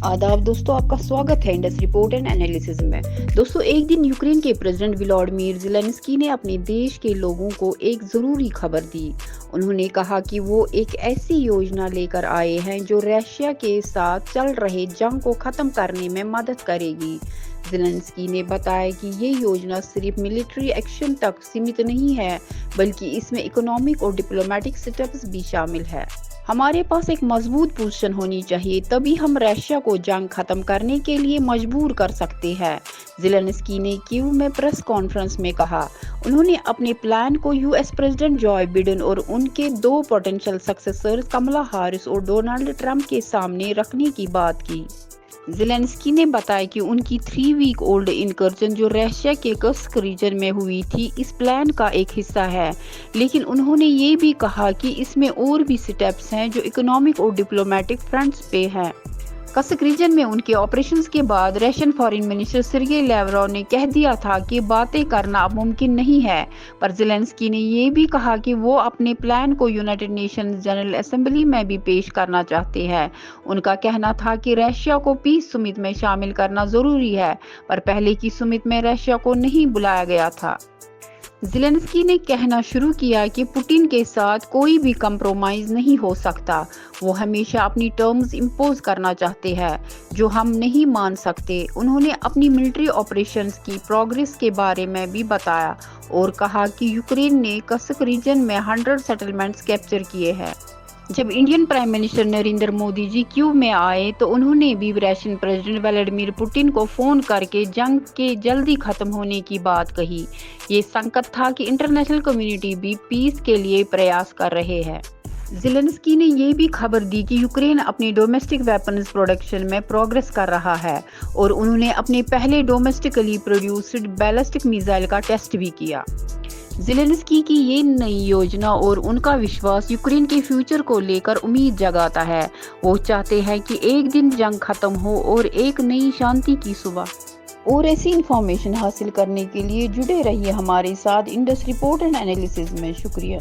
आदाब दोस्तों, आपका स्वागत है इंडस रिपोर्ट एंड एनालिसिस में। दोस्तों, एक दिन यूक्रेन के प्रेसिडेंट व्लादिमीर ज़ेलेंस्की ने अपने देश के लोगों को एक ज़रूरी खबर दी। उन्होंने कहा कि वो एक ऐसी योजना लेकर आए हैं जो रशिया के साथ चल रहे जंग को ख़त्म करने में मदद करेगी। ज़ेलेंस्की ने बताया कि ये योजना सिर्फ मिलिट्री एक्शन तक सीमित नहीं है, बल्कि इसमें इकोनॉमिक और डिप्लोमेटिक स्टेप्स भी शामिल है। हमारे पास एक मजबूत पोजीशन होनी चाहिए, तभी हम रशिया को जंग खत्म करने के लिए मजबूर कर सकते हैं, ज़ेलेंस्की ने कीव में प्रेस कॉन्फ्रेंस में कहा। उन्होंने अपने प्लान को यूएस प्रेसिडेंट जो बाइडेन और उनके दो पोटेंशियल सक्सेसर्स कमला हैरिस और डोनाल्ड ट्रंप के सामने रखने की बात की। ज़ेलेंस्की ने बताया कि उनकी 3 वीक ओल्ड इनकर्जन जो रशिया के कर्स्क रीजन में हुई थी, इस प्लान का एक हिस्सा है, लेकिन उन्होंने ये भी कहा कि इसमें और भी स्टेप्स हैं जो इकोनॉमिक और डिप्लोमेटिक फ्रंट्स पे हैं। कर्स्क रीजन में उनके ऑपरेशंस के बाद Russian foreign minister Sergei Lavrov ने कह दिया था कि बातें करना अब मुमकिन नहीं है, पर ज़ेलेंस्की ने ये भी कहा कि वो अपने प्लान को यूनाइटेड नेशंस जनरल असेंबली में भी पेश करना चाहते हैं। उनका कहना था कि रशिया को पीस समिट में शामिल करना जरूरी है, पर पहले की समिट में रशिया को नहीं बुलाया गया था। ज़ेलेंस्की ने कहना शुरू किया कि पुतिन के साथ कोई भी कंप्रोमाइज नहीं हो सकता। वो हमेशा अपनी टर्म्स इम्पोज करना चाहते हैं जो हम नहीं मान सकते। उन्होंने अपनी मिलिट्री ऑपरेशंस की प्रोग्रेस के बारे में भी बताया और कहा कि यूक्रेन ने कर्स्क रीजन में 100 सेटलमेंट्स कैप्चर किए हैं। जब Indian prime minister Narendra Modi ji Kyiv में आए तो उन्होंने भी रशियन प्रेसिडेंट व्लादिमीर पुतिन को फोन करके जंग के जल्दी खत्म होने की बात कही। ये संकट था कि इंटरनेशनल कम्युनिटी भी पीस के लिए प्रयास कर रहे हैं। ज़ेलेंस्की ने ये भी खबर दी कि यूक्रेन अपनी डोमेस्टिक वेपन्स प्रोडक्शन में प्रोग्रेस कर रहा है और उन्होंने अपने पहले डोमेस्टिकली प्रोड्यूस्ड बैलिस्टिक मिसाइल का टेस्ट भी किया। ज़ेलेंस्की की ये नई योजना और उनका विश्वास यूक्रेन के फ्यूचर को लेकर उम्मीद जगाता है। वो चाहते हैं कि एक दिन जंग खत्म हो और एक नई शांति की सुबह। और ऐसी इंफॉर्मेशन हासिल करने के लिए जुड़े रहिए हमारे साथ इंडस रिपोर्ट एंड एनालिसिस में। शुक्रिया।